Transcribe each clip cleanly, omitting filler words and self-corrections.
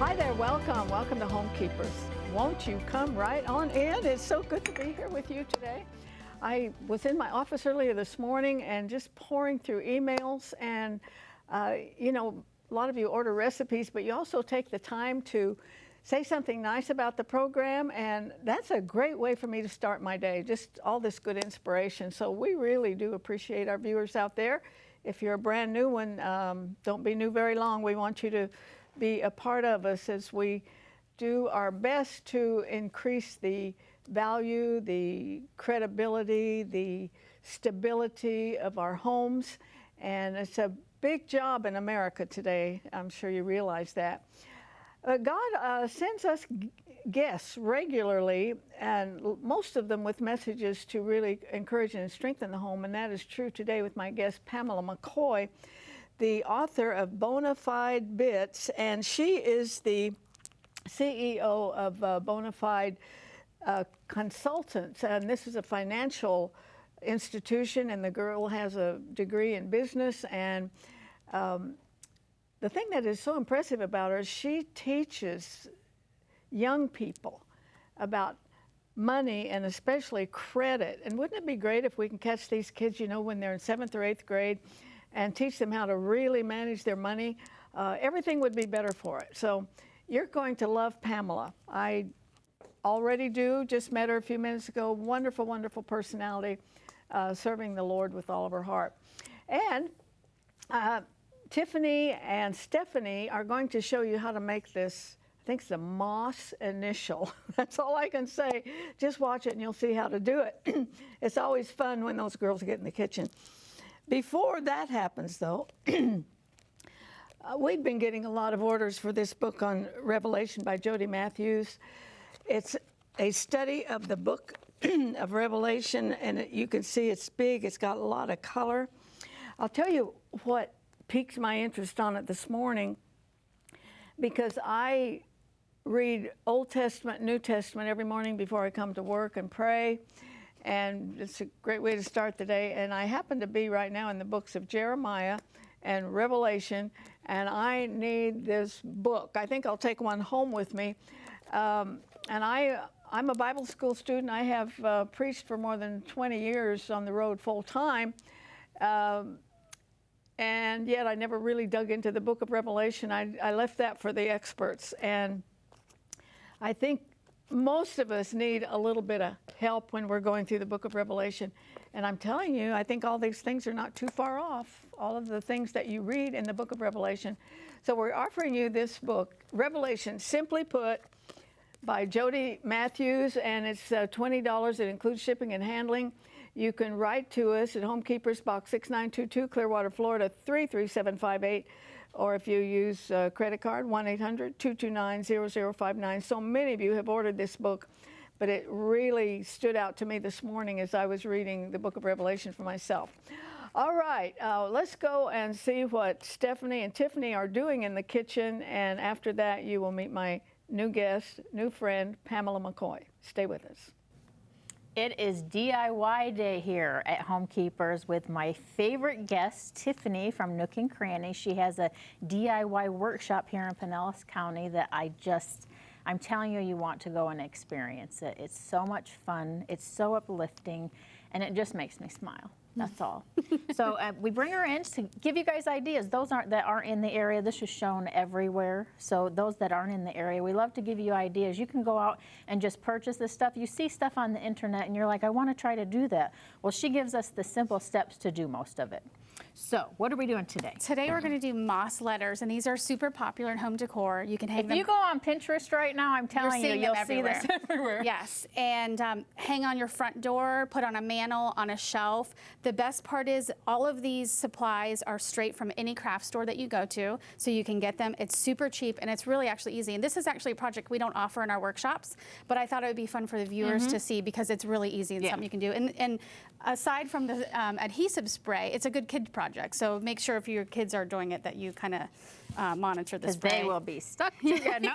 Hi there, welcome. Welcome to Homekeepers. Won't you come right on in? It's so good to be here with you today. I was in my office earlier this morning and just pouring through emails, and you know, a lot of you order recipes, but you also take the time to say something nice about the program, and that's a great way for me to start my day, just all this good inspiration. So we really do appreciate our viewers out there. If you're a brand new one, don't be new very long. We want you to be a part of us as we do our best to increase the value, the credibility, the stability of our homes. And it's a big job in America today. I'm sure you realize that. God sends us guests regularly, and most of them with messages to really encourage and strengthen the home, and that is true today with my guest Pamala McCoy, the author of Bonafide Bits, and she is the CEO of Bonafide Consultants, and this is a financial institution, and the girl has a degree in business. And the thing that is so impressive about her is she teaches young people about money and especially credit. And wouldn't it be great if we can catch these kids, you know, when they're in 7th or 8th grade and teach them how to really manage their money? Everything would be better for it. So you're going to love Pamala. I already do, just met her a few minutes ago. Wonderful, wonderful personality, serving the Lord with all of her heart. And Tiffany and Stephanie are going to show you how to make this, I think it's the Moss initial. That's all I can say. Just watch it and you'll see how to do it. It's always fun when those girls get in the kitchen. Before that happens, though, we've been getting a lot of orders for this book on Revelation by Jody Matthews. It's a study of the book of Revelation, and you can see it's big. It's got a lot of color. I'll tell you what piqued my interest on it this morning, because I read Old Testament, New Testament every morning before I come to work and pray, and it's a great way to start the day. And I happen to be right now in the books of Jeremiah and Revelation, and I need this book. I think I'll take one home with me. And I'm a Bible school student. I have preached for more than 20 years on the road full time. And yet I never really dug into the book of Revelation. I left that for the experts. And I think most of us need a little bit of help when we're going through the book of Revelation. And I'm telling you, I think all these things are not too far off, all of the things that you read in the book of Revelation. So we're offering you this book, Revelation Simply Put, by Jody Matthews, and it's $20. It includes shipping and handling. You can write to us at Homekeepers, Box 6922, Clearwater, Florida, 33758, or if you use a credit card, 1-800-229-0059. So many of you have ordered this book, but it really stood out to me this morning as I was reading the book of Revelation for myself. All right, let's go and see what Stephanie and Tiffany are doing in the kitchen, and after that you will meet my new guest, new friend, Pamala McCoy. Stay with us. It is DIY day here at Homekeepers with my favorite guest, Tiffany from Nook and Cranny. She has a DIY workshop here in Pinellas County that I'm telling you, you want to go and experience it. It's so much fun, it's so uplifting, and it just makes me smile. That's all. So we bring her in to give you guys ideas. Those that aren't in the area, this is shown everywhere. So those that aren't in the area, we love to give you ideas. You can go out and just purchase this stuff. You see stuff on the internet and you're like, I want to try to do that. Well, she gives us the simple steps to do most of it. So what are we doing today? Today we're going to do moss letters, and these are super popular in home decor. You can hang them. If you go on Pinterest right now, I'm telling you, you'll see this everywhere. Yes, and hang on your front door, put on a mantle, on a shelf. The best part is all of these supplies are straight from any craft store that you go to, so you can get them. It's super cheap, and it's really actually easy. And this is actually a project we don't offer in our workshops, but I thought it would be fun for the viewers to see because it's really easy and something you can do. And aside from the adhesive spray, it's a good kid project. So make sure if your kids are doing it that you kind of monitor the Because spray. they will be stuck together.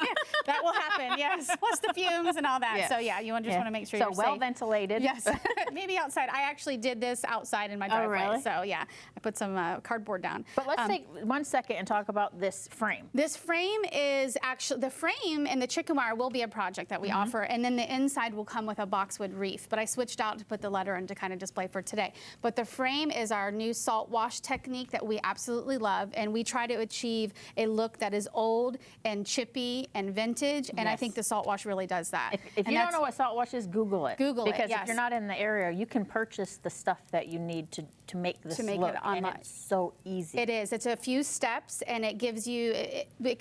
That will happen, yes. Plus the fumes and all that. Yeah. So yeah, you just want to make sure you're well safe. ventilated. Yes, maybe outside. I actually did this outside in my driveway. really? So yeah, I put some cardboard down. But let's take 1 second and talk about this frame. This frame is actually, the frame and the chicken wire will be a project that we offer, and then the inside will come with a boxwood wreath, but I switched out to put the letter in to kind of display for today. But the frame is our new salt wash technique that we absolutely love, and we try to achieve a look that is old and chippy and vintage, and I think the salt wash really does that. If you don't know what salt wash is, Google it. Google it, because yes. if you're not in the area, you can purchase the stuff that you need to make this look, it online. and it's so easy. It is. It's a few steps, and it gives you.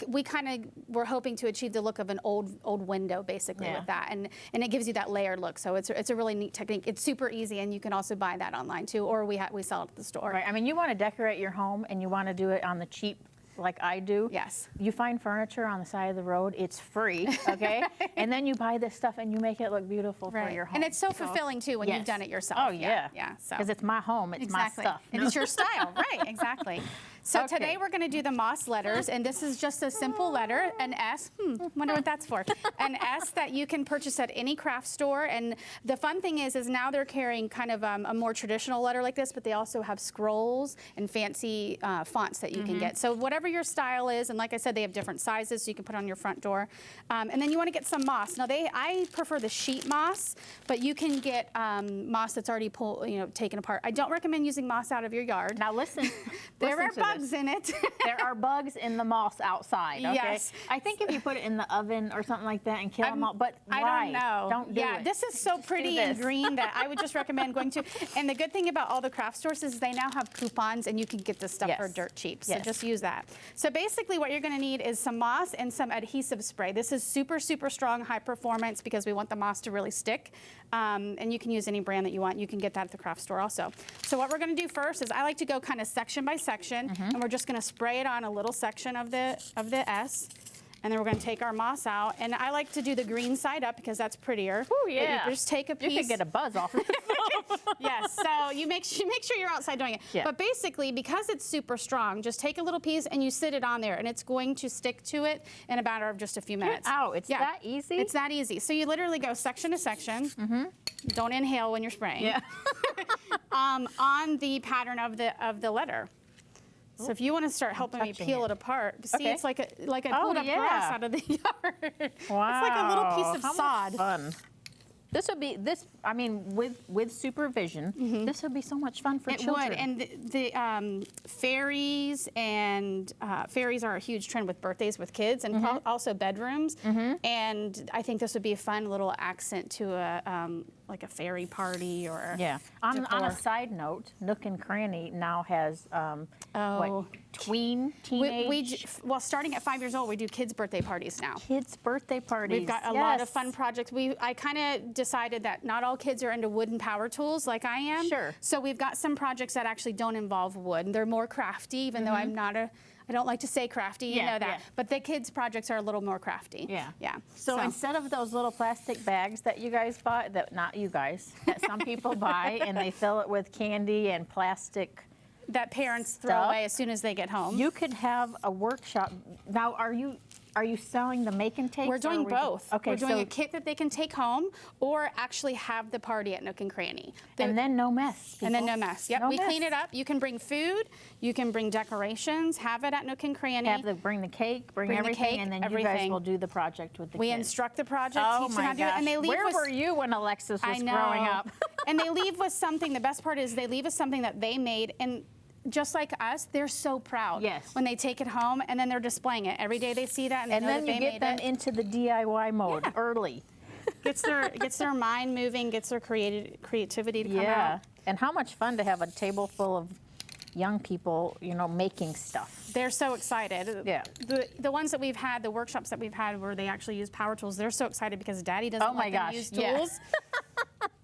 We're hoping to achieve the look of an old window, basically, with that, and it gives you that layered look. So it's a really neat technique. It's super easy, and you can also buy that online too, or we sell it at the store. Right. I mean, you want to decorate your home, and you want to do it on the cheap, like I do. Yes. You find furniture on the side of the road, it's free, okay? And then you buy this stuff and you make it look beautiful for your home. And it's so fulfilling too when you've done it yourself. Oh yeah. Yeah. So. Because it's my home, it's my stuff. And it's your style, right, exactly. So today we're going to do the moss letters, and this is just a simple letter, an S. Wonder what that's for. An S that you can purchase at any craft store. And the fun thing is now they're carrying kind of a more traditional letter like this, but they also have scrolls and fancy fonts that you can get. So whatever your style is, and like I said, they have different sizes, so you can put on your front door. And then you want to get some moss. Now I prefer the sheet moss, but you can get moss that's already taken apart. I don't recommend using moss out of your yard. Now listen, there are bugs in it. There are bugs in the moss outside, okay? Yes. I think if you put it in the oven or something like that and kill them all, but why? I don't know. Don't do it. This is so pretty and green that I would just recommend going to. And the good thing about all the craft stores is they now have coupons, and you can get this stuff for dirt cheap. So just use that. So basically what you're going to need is some moss and some adhesive spray. This is super, super strong, high performance, because we want the moss to really stick. And you can use any brand that you want. You can get that at the craft store also. So what we're going to do first is I like to go kind of section by section, and we're just going to spray it on a little section of the S. And then we're going to take our moss out. And I like to do the green side up because that's prettier. Oh, yeah. You just take a piece. You could get a buzz off of it. Yes, so you make sure you're outside doing it. Yeah. But basically, because it's super strong, just take a little piece and you sit it on there, and it's going to stick to it in a matter of just a few minutes. Ow, it's that easy? It's that easy. So you literally go section to section. Don't inhale when you're spraying. Yeah. On the pattern of the letter. So if you want to start helping me peel it apart, see, it's like I pulled up grass out of the yard. Wow. It's like a little piece of How sod. much fun. This would be, I mean, with supervision, this would be so much fun for children. It would, and the fairies are a huge trend with birthdays with kids, and also bedrooms. And I think this would be a fun little accent to like a fairy party or On a side note, Nook and Cranny now has teenage. Well, starting at 5 years old, we do kids' birthday parties now. Kids' birthday parties. We've got a lot of fun projects. I kind of decided that not all kids are into wood and power tools like I am. Sure. So we've got some projects that actually don't involve wood, and they're more crafty, even though I don't like to say crafty, you know that. But the kids' projects are a little more crafty. Yeah. So instead of those little plastic bags that you guys bought, that some people buy, and they fill it with candy and plastic that parents throw away as soon as they get home. You could have a workshop. Now, are you selling the make and take? We're doing both. Okay, we're doing a kit that they can take home, or actually have the party at Nook and Cranny. And then no mess. And then no mess. Yep, we clean it up. You can bring food, you can bring decorations, have it at Nook and Cranny. Bring the cake, bring everything, and then you guys will do the project with the kids. We instruct the project, teach them how to do it, and they leave Where were you when Alexis was growing up? And they leave with something. The best part is they leave with something that they made, and just like us, they're so proud when they take it home, and then they're displaying it. Every day they see that, and they know that they made it. And then you get them into the DIY mode early. Gets their mind moving, gets their creativity to come out. And how much fun to have a table full of young people, making stuff. They're so excited. Yeah. The ones that we've had, the workshops that we've had where they actually use power tools, they're so excited because Daddy doesn't let them use tools.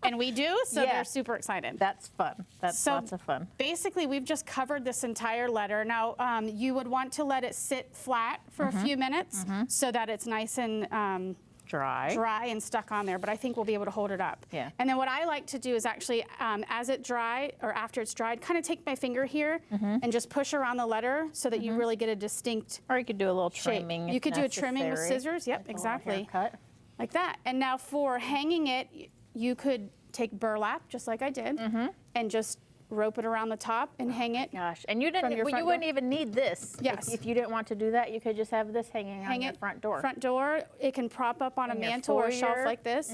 And we do, so they're super excited. That's fun. That's lots of fun. Basically, we've just covered this entire letter. Now, you would want to let it sit flat for a few minutes so that it's nice and dry and stuck on there, but I think we'll be able to hold it up. Yeah. And then what I like to do is actually, as it dry or after it's dried, kind of take my finger here and just push around the letter so that you really get a distinct Or you could do a little shape. trimming. You if could do a trimming with necessary. scissors. Yep, Like a little exactly. haircut. Like that. And now for hanging it, you could take burlap, just like I did, and just rope it around the top and hang it. Gosh, and you From didn't. your Well, front you wouldn't door? even need this. Yes. If you didn't want to do that, you could just have this hanging on your front door. Front door. It can prop up on a In your mantle or a shelf foyer. like this.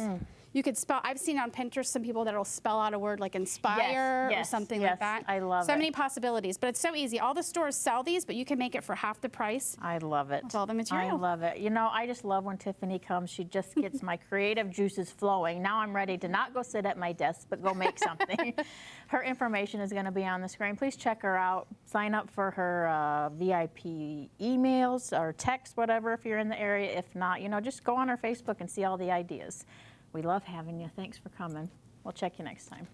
You could spell. I've seen on Pinterest some people that'll spell out a word like inspire or yes, something yes, like that. I love so it. many possibilities, but it's so easy. All the stores sell these, but you can make it for half the price. I love it. With all the material. I love it. You know, I just love when Tiffany comes. She just gets my creative juices flowing. Now I'm ready to not go sit at my desk, but go make something. Her information is going to be on the screen. Please check her out. Sign up for her VIP emails or text, whatever, if you're in the area. If not, you know, just go on her Facebook and see all the ideas. We love having you. Thanks for coming. We'll check you next time.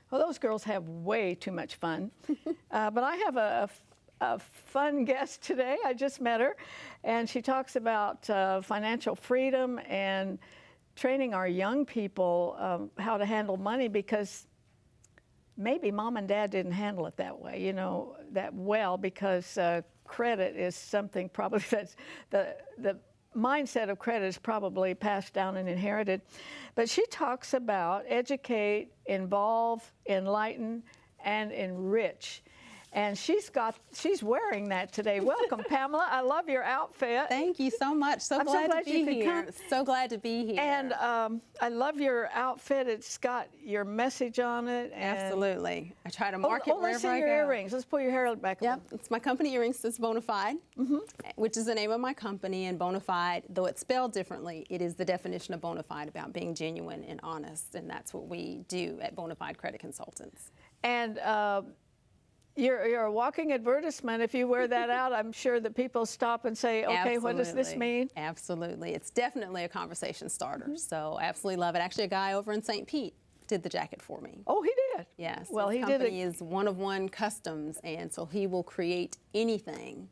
Well, those girls have way too much fun. But I have a fun guest today. I just met her, and she talks about financial freedom and training our young people how to handle money, because maybe mom and dad didn't handle it that way, you know, that well, because credit is something probably that's the mindset of credit is probably passed down and inherited. But she talks about educate, involve, enlighten, and enrich. And she's wearing that today. Welcome, Pamela. I love your outfit. Thank you so much. So glad to be you could here. come. So glad to be here. And I love your outfit. It's got your message on it. And absolutely. I try to mark it let's see wherever I your go. earrings. Let's pull your hair back. Yep, it's my company earrings. It's Bonafide, which is the name of my company. And Bonafide, though it's spelled differently, it is the definition of Bonafide, about being genuine and honest. And that's what we do at Bonafide Credit Consultants. And you're a walking advertisement. If you wear that out, I'm sure that people stop and say, okay, what does this mean? Absolutely. It's definitely a conversation starter. So absolutely love it. Actually, a guy over in St. Pete did the jacket for me. Oh, he did? Yes. Well, his he company is One of One Customs, and so he will create anything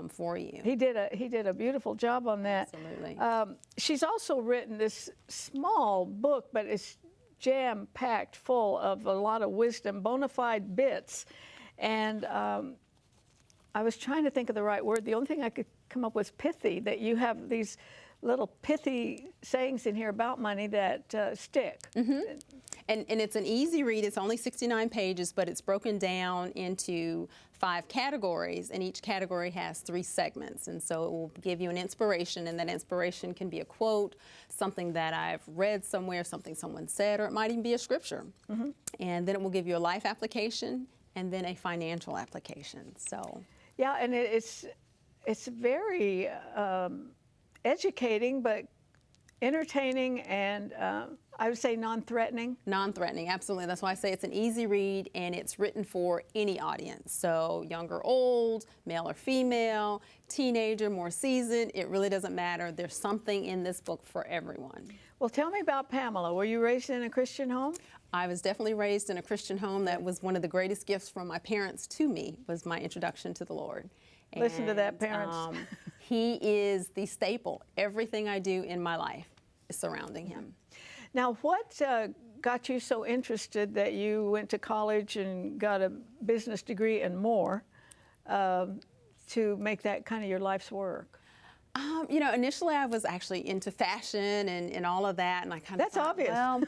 for you. He did a beautiful job on that. Absolutely. She's also written this small book, but it's jam-packed full of a lot of wisdom, bona fide bits. And I was trying to think of the right word. The only thing I could come up with was pithy, that you have these little pithy sayings in here about money that stick. And it's an easy read. It's only 69 pages, but it's broken down into 5 categories, and each category has 3 segments. And so it will give you an inspiration, and that inspiration can be a quote, something that I've read somewhere, something someone said, or it might even be a scripture. And then it will give you a life application and then a financial application. So yeah, and it's very educating, but entertaining, and I would say non-threatening. Non-threatening, absolutely. That's why I say it's an easy read, and it's written for any audience. So young or old, male or female, teenager, more seasoned, it really doesn't matter. There's something in this book for everyone. Well, tell me about Pamela. Were you raised in a Christian home? I was definitely raised in a Christian home. That was one of the greatest gifts from my parents to me, was my introduction to the Lord. Listen to that, parents. He is the staple. Everything I do in my life is surrounding him. Now, what got you so interested that you went to college and got a business degree and more to make that kind of your life's work? You know, initially I was actually into fashion and all of that, and I kind of That's obvious. Well,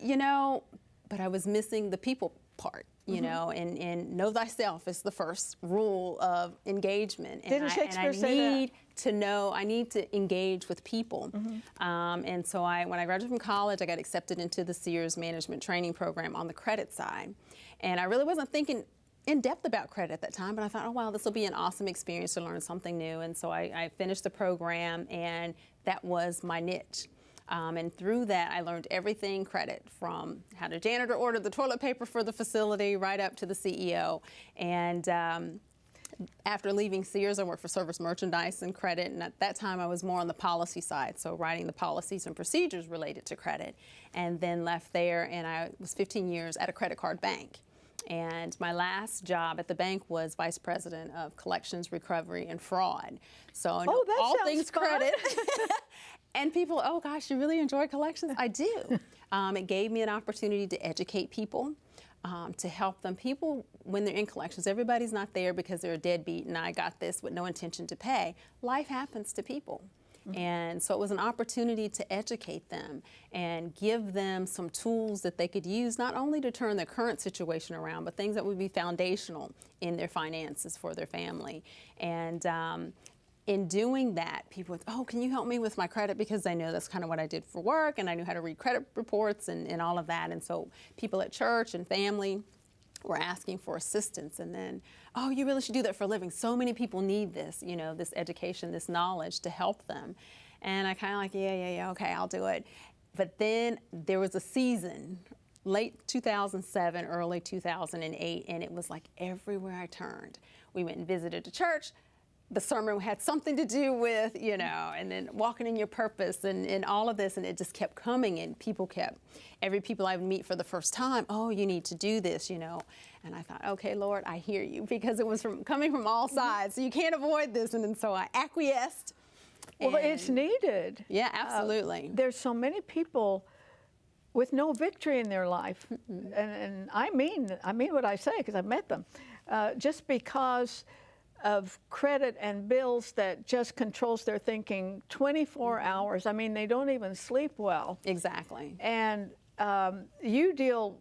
you know, but I was missing the people part, you know, and know thyself is the first rule of engagement. And Didn't Shakespeare say that? I need to know, I need to engage with people. And so when I graduated from college, I got accepted into the Sears Management Training Program on the credit side. And I really wasn't thinking in depth about credit at that time, but I thought, oh wow, this will be an awesome experience to learn something new. And so I finished the program, and that was my niche. And through that, I learned everything credit, from how the janitor ordered the toilet paper for the facility right up to the CEO. And after leaving Sears, I worked for Service Merchandise and Credit, and at that time I was more on the policy side, so writing the policies and procedures related to credit. And then left there, and I was 15 years at a credit card bank. And my last job at the bank was Vice President of Collections, Recovery, and Fraud. So I know that all sounds things fun. credit. And people, oh gosh, you really enjoy collections? I do. It gave me an opportunity to educate people. To help them. People, when they're in collections, everybody's not there because they're a deadbeat and I got this with no intention to pay. Life happens to people. And so it was an opportunity to educate them and give them some tools that they could use, not only to turn their current situation around, but things that would be foundational in their finances for their family. And in doing that, people would, oh, can you help me with my credit? Because I know that's kind of what I did for work, and I knew how to read credit reports and all of that. And so people at church and family were asking for assistance. And then, oh, you really should do that for a living. So many people need this, you know, this education, this knowledge to help them. And I kind of like, yeah, okay, I'll do it. But then there was a season, late 2007, early 2008, and it was like everywhere I turned. We went and visited a church. The sermon had something to do with, you know, and then walking in your purpose and all of this, and it just kept coming, and every people I would meet for the first time, oh, you need to do this, you know. And I thought, okay, Lord, I hear you, because it was coming from all sides, so you can't avoid this. And then so I acquiesced. Well, it's needed. Yeah, absolutely. There's so many people with no victory in their life, and I mean what I say, because I've met them, just because of credit and bills that just controls their thinking 24 hours. I mean, they don't even sleep well. Exactly. And you deal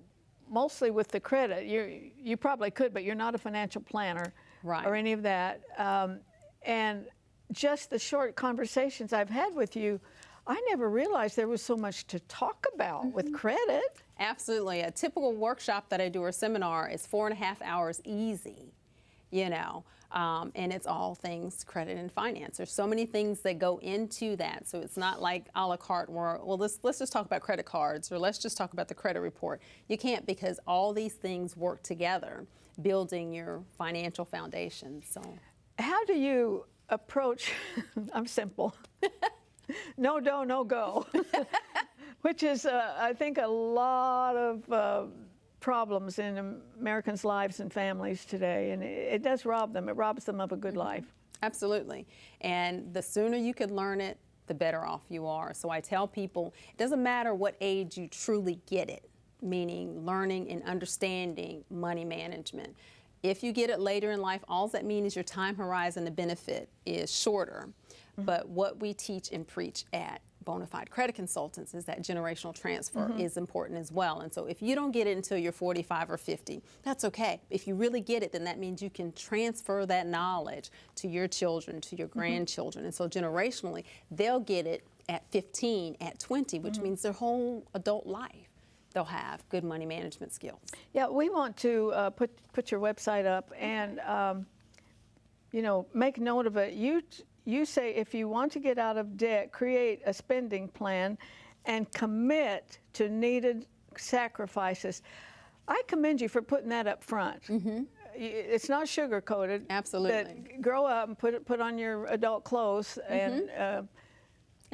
mostly with the credit. You probably could, but you're not a financial planner or any of that. And just the short conversations I've had with you, I never realized there was so much to talk about with credit. Absolutely. A typical workshop that I do or seminar is 4.5 hours easy, you know. And it's all things credit and finance. There's so many things that go into that. So it's not like a la carte where, well, let's just talk about credit cards, or let's just talk about the credit report. You can't, because all these things work together, building your financial foundation. So how do you approach, I'm simple, no dough, no go, which is, I think, a lot of problems in Americans' lives and families today, and it does rob them. It robs them of a good life. Absolutely. And the sooner you can learn it, the better off you are. So I tell people, it doesn't matter what age you truly get it, meaning learning and understanding money management. If you get it later in life, all that means is your time horizon, the benefit is shorter. But what we teach and preach at Bonafide Credit Consultants is that generational transfer is important as well. And so if you don't get it until you're 45 or 50, that's okay. If you really get it, then that means you can transfer that knowledge to your children, to your grandchildren. And so generationally, they'll get it at 15, at 20, which means their whole adult life they'll have good money management skills. Yeah, we want to put your website up and you know, make note of it. You say if you want to get out of debt, create a spending plan and commit to needed sacrifices. I commend you for putting that up front. It's not sugar-coated. Absolutely. That grow up and put on your adult clothes and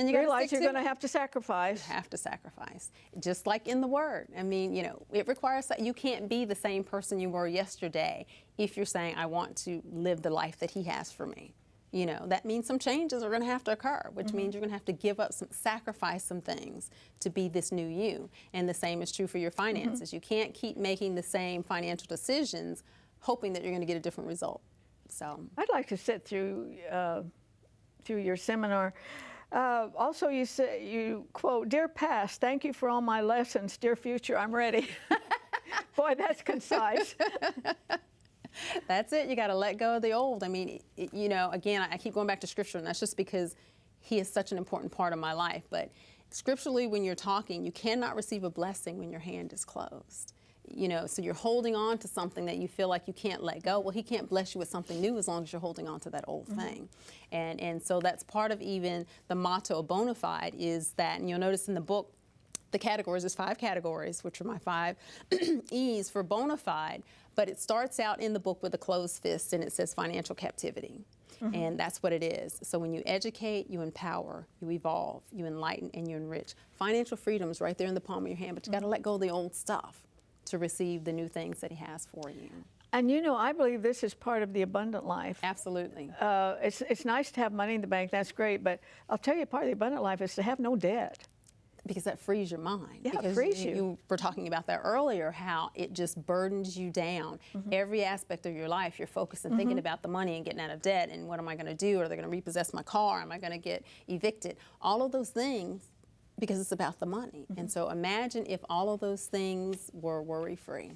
you realize you're going to have to sacrifice. You have to sacrifice, just like in the Word. I mean, you know, it requires that you can't be the same person you were yesterday if you're saying, I want to live the life that He has for me. You know, that means some changes are going to have to occur, which means you're going to have to give up sacrifice some things to be this new you. And the same is true for your finances. You can't keep making the same financial decisions hoping that you're going to get a different result. So I'd like to sit through your seminar. Also, you say, you quote, "Dear past, thank you for all my lessons. Dear future, I'm ready." Boy, that's concise. That's it. You got to let go of the old. I mean, you know, again, I keep going back to Scripture, and that's just because He is such an important part of my life. But scripturally, when you're talking, you cannot receive a blessing when your hand is closed. you know, so you're holding on to something that you feel like you can't let go. Well, he can't bless you with something new as long as you're holding on to that old thing. And so that's part of even the motto of Bonafide is that, and you'll notice in the book, the categories, there's 5 categories, which are my 5 E's for Bonafide, but it starts out in the book with a closed fist and it says financial captivity. And that's what it is. So when you educate, you empower, you evolve, you enlighten, and you enrich. Financial freedom is right there in the palm of your hand, but you got to let go of the old stuff to receive the new things that he has for you. And you know, I believe this is part of the abundant life. Absolutely. It's nice to have money in the bank, that's great, but I'll tell you, part of the abundant life is to have no debt. Because that frees your mind. Yeah, because it frees you. You were talking about that earlier, how it just burdens you down. Every aspect of your life, you're focused and thinking about the money and getting out of debt and what am I going to do? Are they going to repossess my car? Am I going to get evicted? All of those things, because it's about the money. And so imagine if all of those things were worry-free.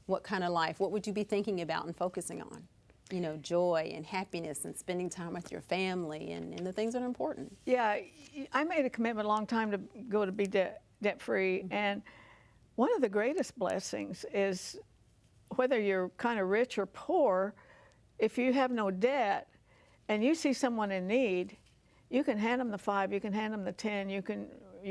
What kind of life? What would you be thinking about and focusing on? You know, joy and happiness and spending time with your family and the things that are important. Yeah, I made a commitment a long time to go to be debt-free, and one of the greatest blessings is whether you're kind of rich or poor, if you have no debt and you see someone in need, you can hand them the 5, you can hand them the 10, you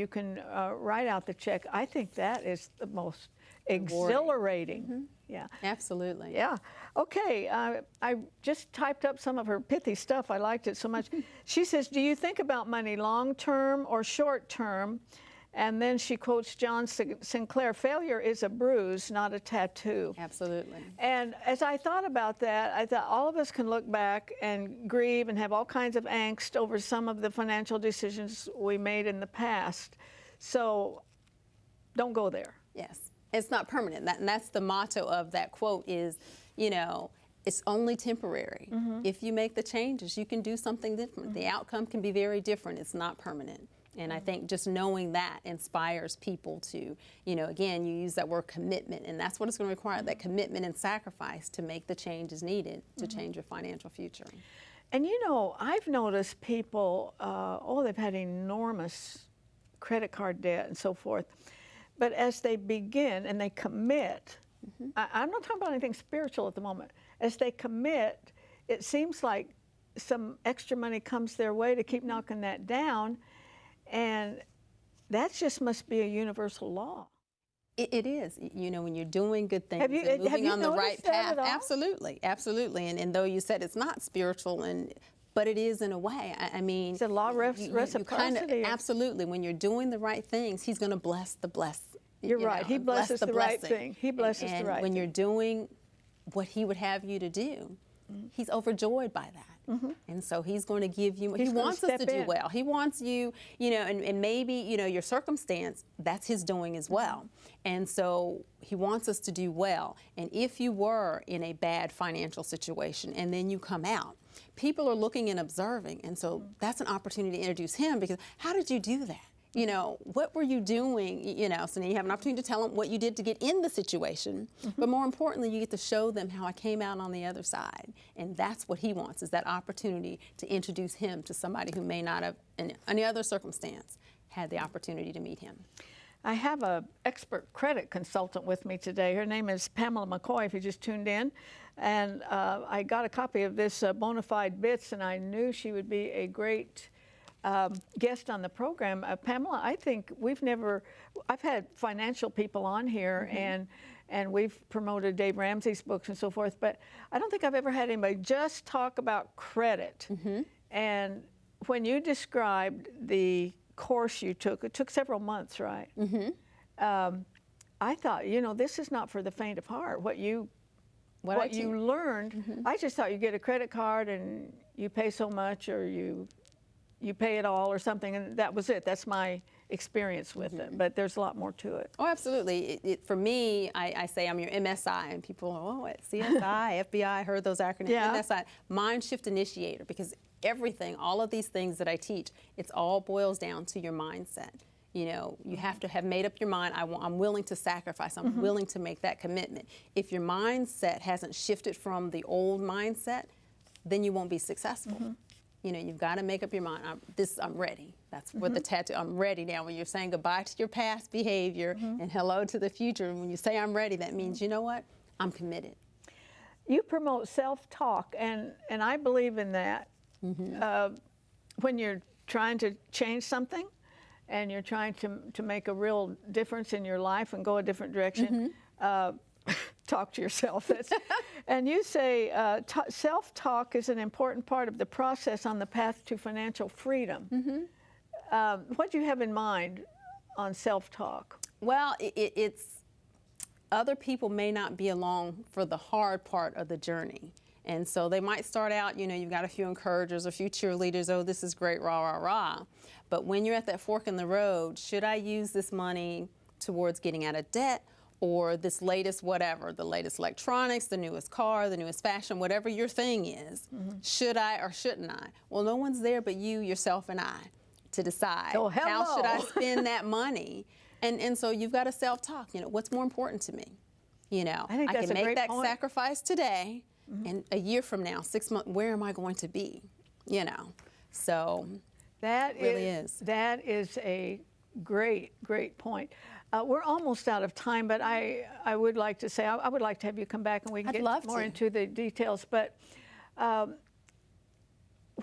can write out the check. I think that is the most exhilarating. Yeah. Absolutely. Yeah. Okay. I just typed up some of her pithy stuff. I liked it so much. She says, do you think about money long term or short term? And then she quotes John Sinclair, failure is a bruise, not a tattoo. Absolutely. And as I thought about that, I thought all of us can look back and grieve and have all kinds of angst over some of the financial decisions we made in the past. So don't go there. Yes. It's not permanent. And that's the motto of that quote is, you know, it's only temporary. If you make the changes, you can do something different. The outcome can be very different. It's not permanent. And I think just knowing that inspires people to, you know, again, you use that word commitment, and that's what it's going to require, that commitment and sacrifice to make the changes needed to change your financial future. And you know, I've noticed people, they've had enormous credit card debt and so forth. But as they begin and they commit, I'm not talking about anything spiritual at the moment. As they commit, it seems like some extra money comes their way to keep knocking that down. And that just must be a universal law. It is. You know, when you're doing good things Have you and moving on the right that path. at all? Absolutely. Absolutely. And though you said it's not spiritual, but it is in a way. I mean, It's a law of reciprocity. Absolutely. When you're doing the right things, he's going to bless the blessed. You're right. He blesses the right blessing. thing. He blesses the right And when thing. you're doing what he would have you to do, he's overjoyed by that. And so he's going to give you, he wants us to do well. He wants you, you know, and maybe, you know, your circumstance, that's his doing as well. And so he wants us to do well. And if you were in a bad financial situation and then you come out, people are looking and observing. And so that's an opportunity to introduce him, because how did you do that? You know, what were you doing? You know, so now you have an opportunity to tell them what you did to get in the situation. But more importantly, you get to show them how I came out on the other side. And that's what he wants, is that opportunity to introduce him to somebody who may not have, in any other circumstance, had the opportunity to meet him. I have an expert credit consultant with me today. Her name is Pamela McCoy, if you just tuned in. And I got a copy of this Bonafide Bits, and I knew she would be a great guest on the program. Pamela, I think I've had financial people on here, and we've promoted Dave Ramsey's books and so forth, but I don't think I've ever had anybody just talk about credit. And when you described the course you took, it took several months, right? I thought, you know, this is not for the faint of heart. What you learned, I just thought you get a credit card and you pay so much, or you pay it all or something, and that was it. That's my experience with it, but there's a lot more to it. Oh, absolutely. For me, I say I'm your MSI, and people are, oh, what, CSI, FBI, I heard those acronyms. Yeah. MSI, Mind Shift Initiator, because everything, all of these things that I teach, it's all boils down to your mindset. You know, you have to have made up your mind, I'm willing to sacrifice, I'm willing to make that commitment. If your mindset hasn't shifted from the old mindset, then you won't be successful. You know, you've got to make up your mind. I'm ready. That's what the tattoo, I'm ready now. When you're saying goodbye to your past behavior and hello to the future, when you say I'm ready, that means, you know what? I'm committed. You promote self-talk, and I believe in that. When you're trying to change something and you're trying to make a real difference in your life and go a different direction, talk to yourself. And you say self-talk is an important part of the process on the path to financial freedom. What do you have in mind on self-talk? Well, it's other people may not be along for the hard part of the journey. And so they might start out, you know, you've got a few encouragers, a few cheerleaders, oh, this is great, rah, rah, rah. But when you're at that fork in the road, should I use this money towards getting out of debt, or this latest whatever, the latest electronics, the newest car, the newest fashion, whatever your thing is, should I or shouldn't I? Well, no one's there but you, yourself, and I to decide how should I spend that money. And so you've got to self-talk, you know, what's more important to me? You know, I can make that sacrifice today, and a year from now, 6 months, where am I going to be? You know, so that really is. That is a great, great point. We're almost out of time, but I would like to say, I would like to have you come back and we can get more into the details. But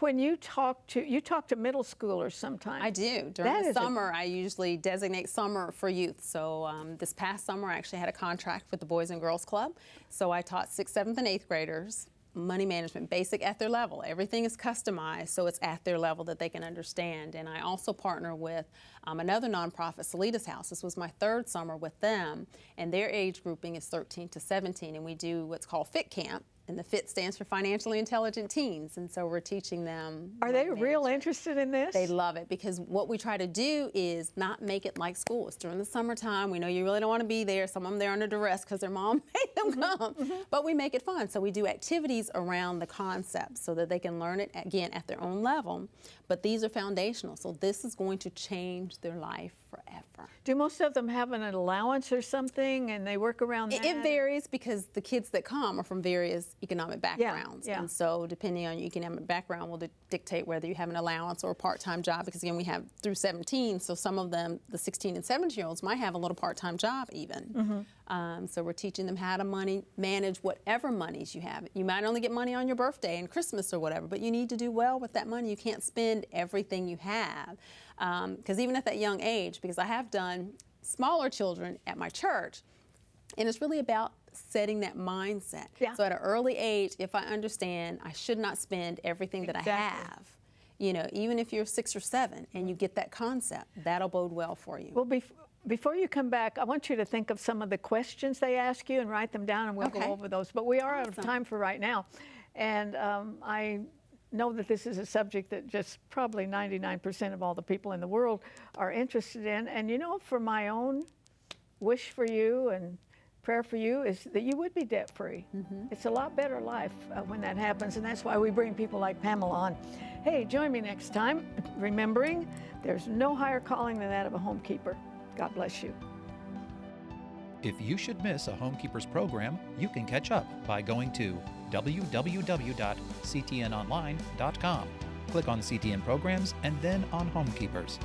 when you talk to middle schoolers sometimes. I do. During the summer, I usually designate summer for youth. So this past summer, I actually had a contract with the Boys and Girls Club. So I taught 6th, 7th, and 8th graders money management, basic at their level. Everything is customized, so it's at their level that they can understand. And I also partner with another nonprofit, Salita's House. This was my 3rd summer with them, and their age grouping is 13 to 17, and we do what's called FIT Camp. And the FIT stands for Financially Intelligent Teens, and so we're teaching them. Are they real interested in this? They love it, because what we try to do is not make it like school. It's during the summertime. We know you really don't want to be there. Some of them they're under duress because their mom made them come. But we make it fun. So we do activities around the concept so that they can learn it, again, at their own level. But these are foundational, so this is going to change their life forever. Do most of them have an allowance or something, and they work around that? It varies, because the kids that come are from various economic backgrounds. And so depending on your economic background will dictate whether you have an allowance or a part-time job, because again, we have through 17, so some of them, the 16 and 17-year-olds, might have a little part-time job even. So we're teaching them how to manage whatever monies you have. You might only get money on your birthday and Christmas or whatever, but you need to do well with that money. You can't spend everything you have. Because even at that young age, because I have done smaller children at my church, and it's really about setting that mindset. So at an early age, if I understand I should not spend everything that I have, you know, even if you're 6 or 7 and you get that concept, that'll bode well for you. Well, before you come back, I want you to think of some of the questions they ask you and write them down, and we'll go over those. But we are out of time for right now. And I know that this is a subject that just probably 99% of all the people in the world are interested in. And you know, for my own wish for you and prayer for you is that you would be debt-free. It's a lot better life when that happens, and that's why we bring people like Pamela on. Hey, join me next time, remembering there's no higher calling than that of a homekeeper. God bless you. If you should miss a Homekeepers program, you can catch up by going to www.ctnonline.com. Click on CTN Programs and then on Homekeepers.